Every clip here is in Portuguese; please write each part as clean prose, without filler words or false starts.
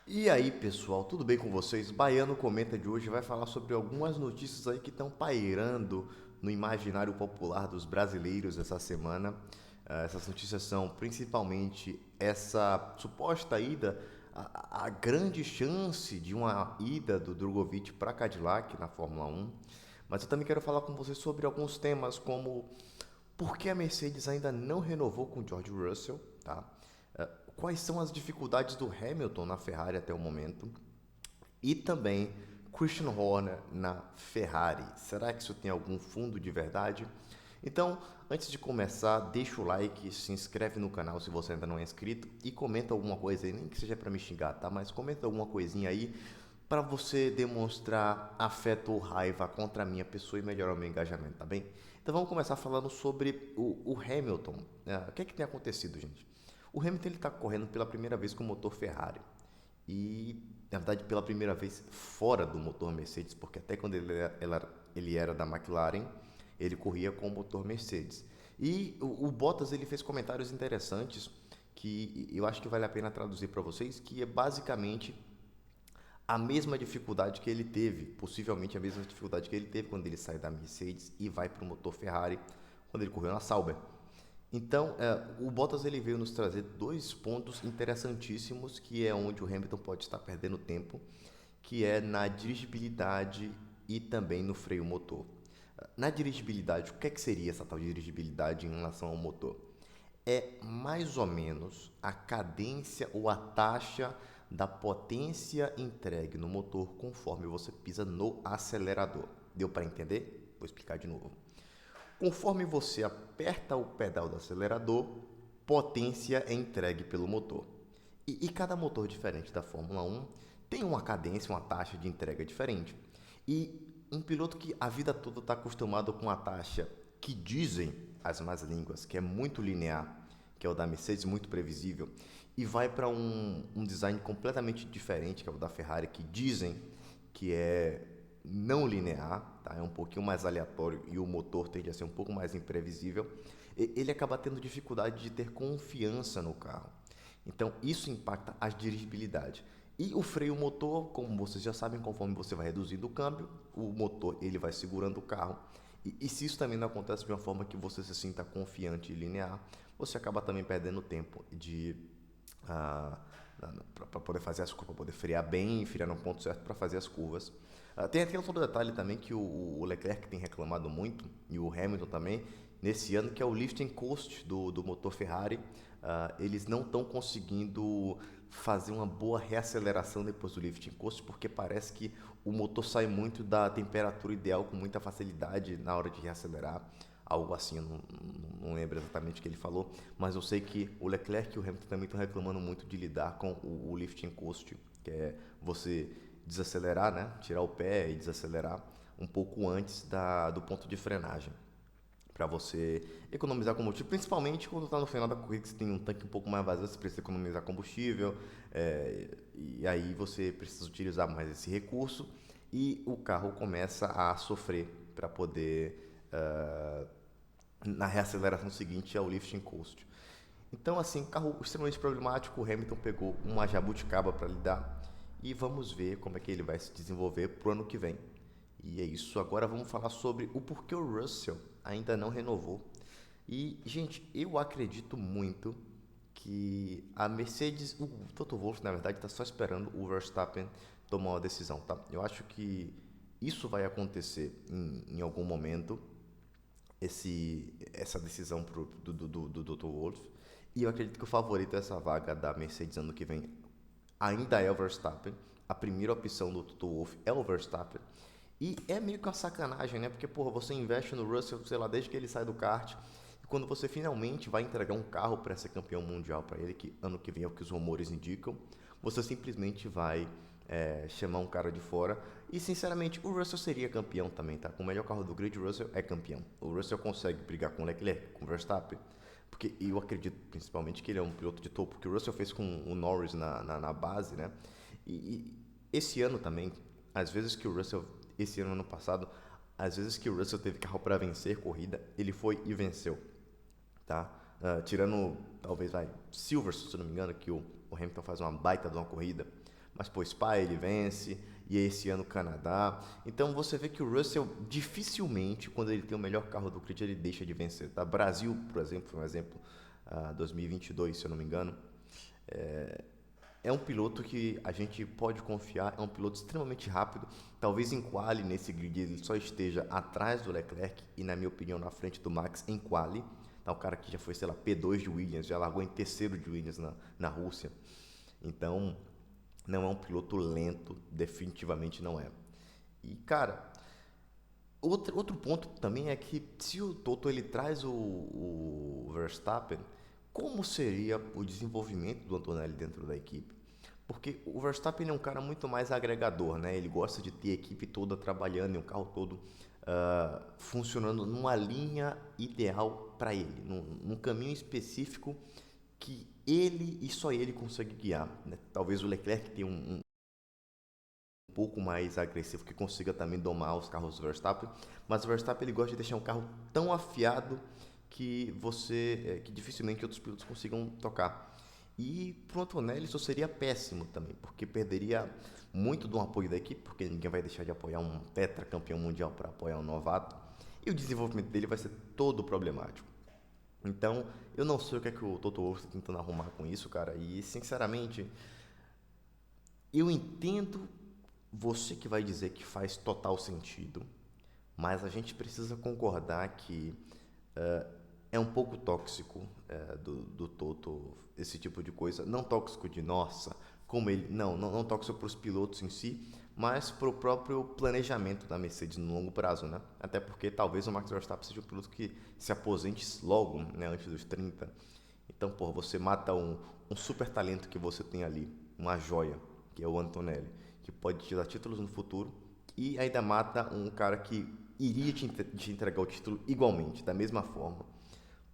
E aí, pessoal, tudo bem com vocês? Baiano Comenta de hoje vai falar sobre algumas notícias aí que estão pairando no imaginário popular dos brasileiros essa semana. Essas notícias são principalmente essa suposta ida, a grande chance de uma ida do Drogovic para Cadillac na Fórmula 1. Mas eu também quero falar com vocês sobre alguns temas como por que a Mercedes ainda não renovou com George Russell, tá? Eh, Quais são as dificuldades do Hamilton na Ferrari até o momento? E também Christian Horner na Ferrari. Será que isso tem algum fundo de verdade? Então, antes de começar, deixa o like, se inscreve no canal se você ainda não é inscrito e comenta alguma coisa aí, nem que seja para me xingar, tá? Mas comenta alguma coisinha aí para você demonstrar afeto ou raiva contra a minha pessoa e melhorar o meu engajamento, tá bem? Então vamos começar falando sobre o Hamilton. O que é que tem acontecido, gente? O Hamilton está correndo pela primeira vez com o motor Ferrari e, na verdade, pela primeira vez fora do motor Mercedes, porque até quando ele era da McLaren, ele corria com o motor Mercedes. E o Bottas ele fez comentários interessantes que eu acho que vale a pena traduzir para vocês, que é basicamente a mesma dificuldade que ele teve, possivelmente a mesma dificuldade que ele teve quando ele sai da Mercedes e vai para o motor Ferrari, quando ele correu na Sauber. Então, o Bottas ele veio nos trazer dois pontos interessantíssimos, que é onde o Hamilton pode estar perdendo tempo, que é na dirigibilidade e também no freio motor. Na dirigibilidade, o que é que seria essa tal de dirigibilidade em relação ao motor? É mais ou menos a cadência ou a taxa da potência entregue no motor conforme você pisa no acelerador. Deu para entender? Vou explicar de novo. Conforme você aperta o pedal do acelerador, potência é entregue pelo motor. E cada motor diferente da Fórmula 1 tem uma cadência, uma taxa de entrega diferente. E um piloto que a vida toda está acostumado com a taxa que dizem as más línguas, que é muito linear, que é o da Mercedes, muito previsível, e vai para um design completamente diferente, que é o da Ferrari, que dizem que é não linear, tá? É um pouquinho mais aleatório e o motor tende a ser um pouco mais imprevisível, ele acaba tendo dificuldade de ter confiança no carro. Então isso impacta a dirigibilidade. E o freio motor, como vocês já sabem, conforme você vai reduzindo o câmbio, o motor ele vai segurando o carro. E se isso também não acontece de uma forma que você se sinta confiante e linear, você acaba também perdendo tempo de ah, para poder fazer as curvas, para poder frear bem, frear no ponto certo para fazer as curvas. Tem aquele outro detalhe também que o Leclerc tem reclamado muito, e o Hamilton também, nesse ano, que é o lifting coast do motor Ferrari. Eles não estão conseguindo fazer uma boa reaceleração depois do lifting coast, porque parece que o motor sai muito da temperatura ideal com muita facilidade na hora de reacelerar. Algo assim, eu não lembro exatamente o que ele falou, mas eu sei que o Leclerc e o Hamilton também estão reclamando muito de lidar com o lifting coast, que é você desacelerar, né? Tirar o pé e desacelerar um pouco antes do ponto de frenagem, para você economizar combustível, principalmente quando está no final da corrida, que você tem um tanque um pouco mais vazio, você precisa economizar combustível, e aí você precisa utilizar mais esse recurso e o carro começa a sofrer para poder, na reaceleração seguinte ao lifting coast. Então, assim, carro extremamente problemático. O Hamilton pegou uma jabuticaba para lidar e vamos ver como é que ele vai se desenvolver pro ano que vem. E é isso. Agora vamos falar sobre o porquê o Russell ainda não renovou. E, gente, eu acredito muito que a Mercedes, o Toto Wolff, na verdade, está só esperando o Verstappen tomar uma decisão, tá? Eu acho que isso vai acontecer em algum momento, essa decisão do Dr. Wolff. E eu acredito que o favorito a essa vaga da Mercedes ano que vem ainda é o Verstappen. A primeira opção do Toto Wolff é o Verstappen. E é meio que uma sacanagem, né? Porque, porra, você investe no Russell, sei lá, desde que ele sai do kart. E quando você finalmente vai entregar um carro para ser campeão mundial para ele, que ano que vem é o que os rumores indicam, você simplesmente vai chamar um cara de fora. E, sinceramente, o Russell seria campeão também, tá? Com o melhor carro do grid, o Russell é campeão. O Russell consegue brigar com o Leclerc, com o Verstappen. Porque eu acredito, principalmente, que ele é um piloto de topo, que o Russell fez com o Norris na base, né? E esse ano também, às vezes que o Russell, esse ano, ano passado, às vezes que o Russell teve carro para vencer corrida, ele foi e venceu, tá? Tirando, talvez, vai, Silverstone, se não me engano, que o Hamilton faz uma baita de uma corrida, mas pô, Spa ele vence, e esse ano Canadá. Então você vê que o Russell dificilmente, quando ele tem o melhor carro do grid, ele deixa de vencer, tá? Brasil, por exemplo, foi um exemplo, 2022, se eu não me engano, é um piloto que a gente pode confiar, é um piloto extremamente rápido. Talvez em quali, nesse grid, ele só esteja atrás do Leclerc e, na minha opinião, na frente do Max em quali. Tá, o cara que já foi, sei lá, P2 de Williams, já largou em terceiro de Williams na Rússia. Então, não é um piloto lento, definitivamente não é. E, cara, outro ponto também é que se o Toto ele traz o Verstappen, como seria o desenvolvimento do Antonelli dentro da equipe? Porque o Verstappen é um cara muito mais agregador, né? Ele gosta de ter a equipe toda trabalhando e o carro todo funcionando numa linha ideal para ele, num caminho específico que ele e só ele consegue guiar, né? Talvez o Leclerc tenha um pouco mais agressivo que consiga também domar os carros do Verstappen, mas o Verstappen ele gosta de deixar um carro tão afiado que dificilmente outros pilotos consigam tocar. E pro Antonelli isso seria péssimo também, porque perderia muito do apoio da equipe, porque ninguém vai deixar de apoiar um tetracampeão mundial para apoiar um novato, e o desenvolvimento dele vai ser todo problemático. Então, eu não sei o que é que o Toto Wolff está tentando arrumar com isso, cara, e sinceramente, eu entendo você que vai dizer que faz total sentido, mas a gente precisa concordar que é um pouco tóxico do Toto esse tipo de coisa. Não tóxico de nossa, como ele. Não tóxico para os pilotos em si, mas para o próprio planejamento da Mercedes no longo prazo, né? Até porque talvez o Max Verstappen seja um piloto que se aposente logo, né, antes dos 30. Então, pô, você mata um super talento que você tem ali, uma joia, que é o Antonelli, que pode te dar títulos no futuro, e ainda mata um cara que iria te entregar o título igualmente, da mesma forma,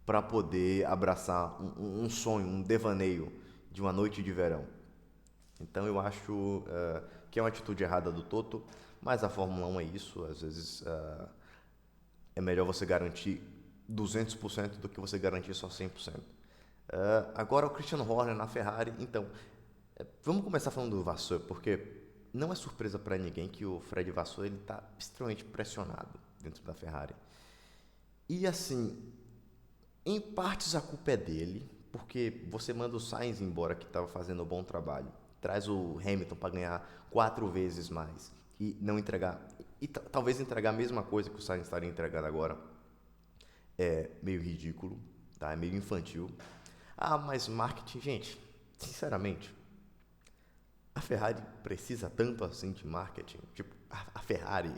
para poder abraçar um sonho, um devaneio de uma noite de verão. Então eu acho que é uma atitude errada do Toto, mas a Fórmula 1 é isso, às vezes é melhor você garantir 200% do que você garantir só 100%. Agora o Christian Horner na Ferrari, então, vamos começar falando do Vasseur, porque não é surpresa para ninguém que o Fred Vasseur ele está extremamente pressionado dentro da Ferrari. E assim, em partes a culpa é dele, porque você manda o Sainz embora que estava fazendo um bom trabalho, traz o Hamilton para ganhar 4 vezes mais e não entregar, e talvez entregar a mesma coisa que o Sainz estaria entregando agora, é meio ridículo, tá? É meio infantil. Ah, mas marketing, gente, sinceramente, a Ferrari precisa tanto assim de marketing? Tipo, a Ferrari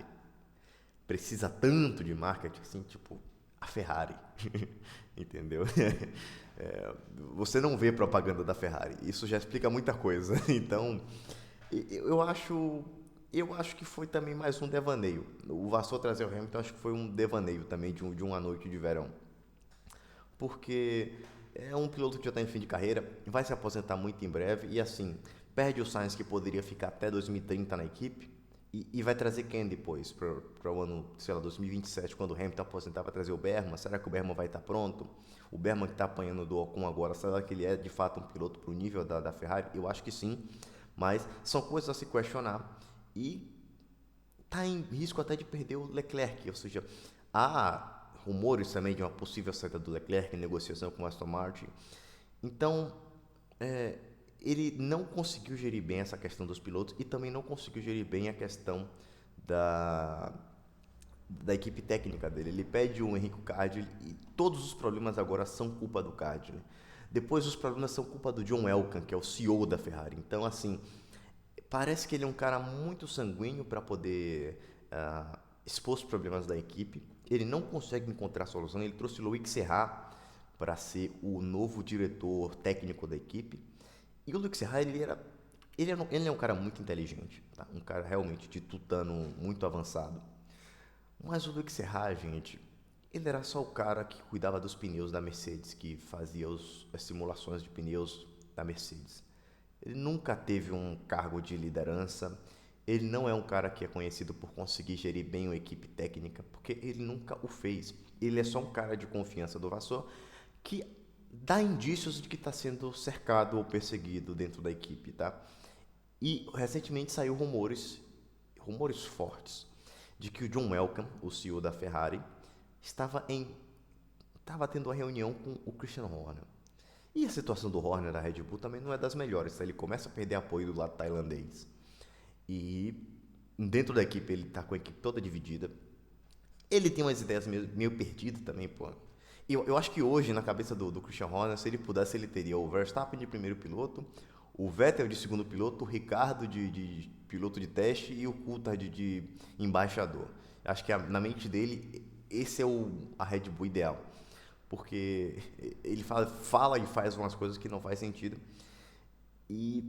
precisa tanto de marketing assim, tipo, a Ferrari, entendeu? Você não vê propaganda da Ferrari, isso já explica muita coisa. Então, eu acho que foi também mais um devaneio. O Vassou trazer o Hamilton, acho que foi um devaneio também de uma noite de verão, porque é um piloto que já está em fim de carreira, vai se aposentar muito em breve e assim, perde o Sainz que poderia ficar até 2030 na equipe e vai trazer quem depois para o ano, sei lá, 2027, quando o Hamilton aposentar, vai trazer o Berman. Será que o Berman vai estar pronto? O Berman que está apanhando do Ocon agora, será que ele é de fato um piloto para o nível da Ferrari? Eu acho que sim, mas são coisas a se questionar e está em risco até de perder o Leclerc, ou seja, há rumores também de uma possível saída do Leclerc em negociação com o Aston Martin. Então, é, ele não conseguiu gerir bem essa questão dos pilotos e também não conseguiu gerir bem a questão da, da equipe técnica dele. Ele pede o Henrique Cardile e todos os problemas agora são culpa do Cardile. Depois os problemas são culpa do John Elkann, que é o CEO da Ferrari. Então, assim, parece que ele é um cara muito sanguíneo para poder expor os problemas da equipe. Ele não consegue encontrar solução. Ele trouxe o Loic Serra para ser o novo diretor técnico da equipe. E o Loic Serra, ele é um cara muito inteligente, tá? Um cara realmente de tutano muito avançado. Mas o Loic Serra, gente, ele era só o cara que cuidava dos pneus da Mercedes, que fazia as simulações de pneus da Mercedes. Ele nunca teve um cargo de liderança. Ele não é um cara que é conhecido por conseguir gerir bem uma equipe técnica, porque ele nunca o fez. Ele é só um cara de confiança do Vasseur que dá indícios de que está sendo cercado ou perseguido dentro da equipe, tá? E recentemente saiu rumores fortes, de que o John Welcome, o CEO da Ferrari, estava tendo uma reunião com o Christian Horner. E a situação do Horner da Red Bull também não é das melhores, tá? Ele começa a perder apoio do lado tailandês. E dentro da equipe ele tá com a equipe toda dividida. Ele tem umas ideias meio perdidas também, pô. Eu acho que hoje, na cabeça do Christian Horner, se ele pudesse, ele teria o Verstappen de primeiro piloto, o Vettel de segundo piloto, o Ricardo de piloto de teste e o Coulthard de embaixador. Acho que na mente dele, esse é a Red Bull ideal. Porque ele fala e faz umas coisas que não faz sentido. E,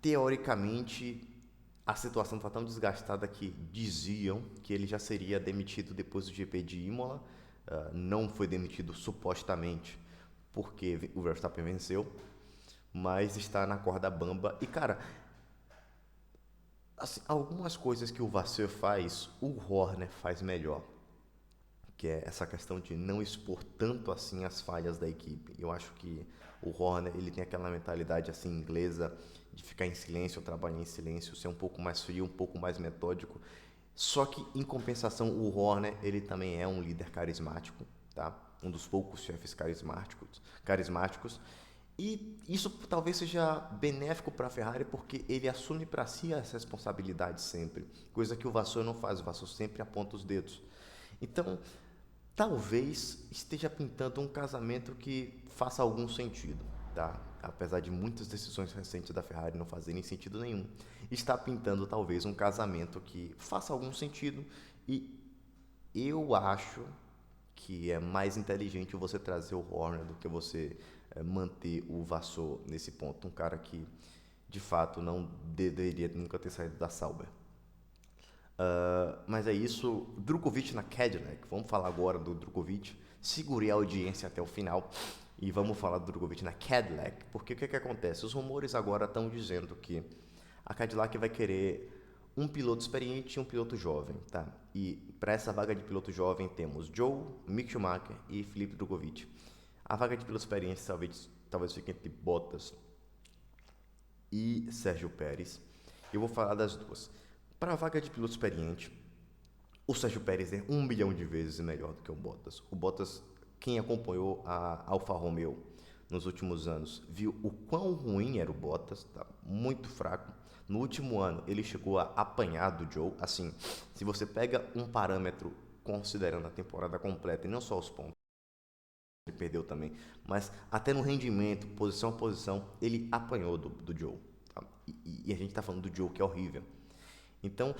teoricamente, a situação está tão desgastada que diziam que ele já seria demitido depois do GP de Imola. Não foi demitido supostamente porque o Verstappen venceu, mas está na corda bamba. E cara, assim, algumas coisas que o Vasseur faz, o Horner faz melhor, que é essa questão de não expor tanto assim as falhas da equipe. Eu acho que o Horner, ele tem aquela mentalidade assim inglesa de ficar em silêncio, trabalhar em silêncio, ser um pouco mais frio, um pouco mais metódico. Só que em compensação, o Horner, ele também é um líder carismático, tá? Um dos poucos chefes carismáticos. E isso talvez seja benéfico para a Ferrari porque ele assume para si as responsabilidades sempre, coisa que o Vasseur não faz. O Vasseur sempre aponta os dedos. Então, talvez esteja pintando um casamento que faça algum sentido, tá? Apesar de muitas decisões recentes da Ferrari não fazerem sentido nenhum, está pintando talvez um casamento que faça algum sentido e eu acho que é mais inteligente você trazer o Horner do que você manter o Vasseur nesse ponto, um cara que de fato não deveria nunca ter saído da Sauber. Mas é isso. Drugovich na Cadillac. Vamos falar agora do Drugovich. Segurei a audiência até o final. E vamos falar do Drugovich na Cadillac. Porque o que acontece? Os rumores agora estão dizendo que a Cadillac vai querer um piloto experiente e um piloto jovem. Tá? E para essa vaga de piloto jovem temos Joe, Mick Schumacher e Felipe Drugovich. A vaga de piloto experiente talvez fique entre Bottas e Sérgio Pérez. Eu vou falar das duas. Para a vaga de piloto experiente, o Sérgio Pérez é 1 milhão de vezes melhor do que o Bottas. O Bottas, quem acompanhou a Alfa Romeo nos últimos anos, viu o quão ruim era o Bottas, tá muito fraco. No último ano, ele chegou a apanhar do Joe. Assim, se você pega um parâmetro considerando a temporada completa e não só os pontos, ele perdeu também, mas até no rendimento, posição a posição, ele apanhou do Joe. Tá? E a gente está falando do Joe que é horrível. Então,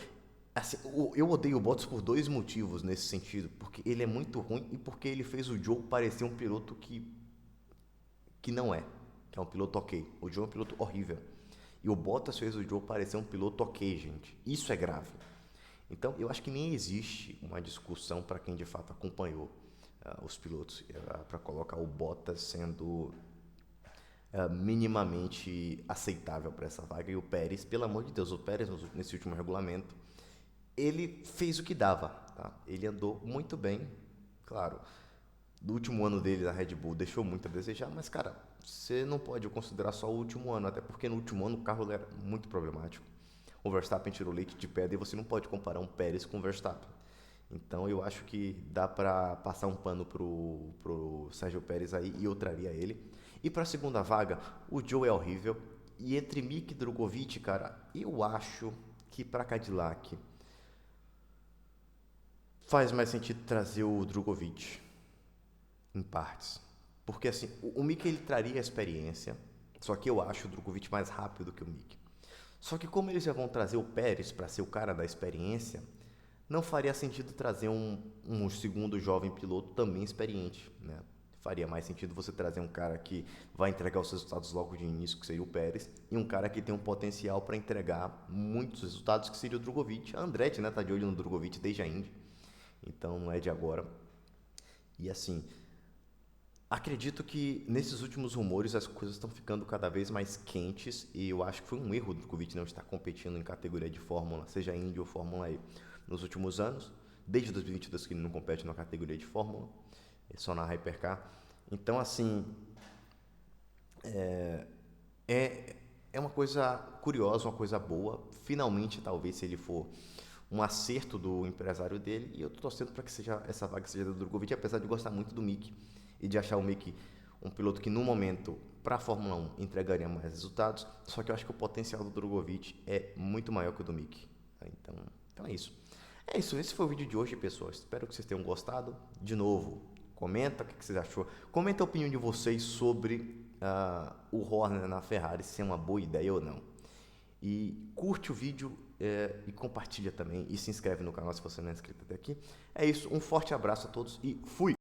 assim, eu odeio o Bottas por dois motivos nesse sentido. Porque ele é muito ruim e porque ele fez o Joe parecer um piloto que não é. Que é um piloto ok. O Joe é um piloto horrível. E o Bottas fez o Joe parecer um piloto ok, gente. Isso é grave. Então, eu acho que nem existe uma discussão para quem de fato acompanhou os pilotos para colocar o Bottas sendo minimamente aceitável para essa vaga. E o Pérez, pelo amor de Deus, o Pérez nesse último regulamento ele fez o que dava, tá? Ele andou muito bem, claro. No último ano dele na Red Bull deixou muito a desejar, mas cara, você não pode considerar só o último ano, até porque no último ano o carro era muito problemático. O Verstappen tirou leite de pedra e você não pode comparar um Pérez com o Verstappen. Então eu acho que dá para passar um pano pro Sérgio Pérez aí e eu traria ele. E para a segunda vaga, o Joe é horrível. E entre Mick e Drogovic, cara, eu acho que para Cadillac faz mais sentido trazer o Drogovic, em partes. Porque assim, o Mick ele traria a experiência, só que eu acho o Drogovic mais rápido que o Mick. Só que como eles já vão trazer o Pérez para ser o cara da experiência, não faria sentido trazer um segundo jovem piloto também experiente, né? Faria mais sentido você trazer um cara que vai entregar os resultados logo de início, que seria o Pérez, e um cara que tem um potencial para entregar muitos resultados, que seria o Drogovic. A Andretti, né, tá de olho no Drogovic desde a Indy, então não é de agora. E assim, acredito que nesses últimos rumores as coisas estão ficando cada vez mais quentes e eu acho que foi um erro do Drogovic não estar competindo em categoria de Fórmula, seja Indy ou Fórmula E, nos últimos anos. Desde 2022 que ele não compete na categoria de Fórmula, é só na Hypercar. Então, assim, é, é uma coisa curiosa, uma coisa boa. Finalmente, talvez, se ele for um acerto do empresário dele, e eu tô torcendo para que seja essa vaga seja do Drogovic, apesar de gostar muito do Mick e de achar o Mick um piloto que no momento para a Fórmula 1 entregaria mais resultados, só que eu acho que o potencial do Drogovic é muito maior que o do Mick. Então é isso. É isso, esse foi o vídeo de hoje, pessoal. Espero que vocês tenham gostado. De novo, comenta o que vocês achou. Comenta a opinião de vocês sobre o Horner na Ferrari, se é uma boa ideia ou não. E curte o vídeo e compartilha também. E se inscreve no canal se você não é inscrito até aqui. É isso, um forte abraço a todos e fui!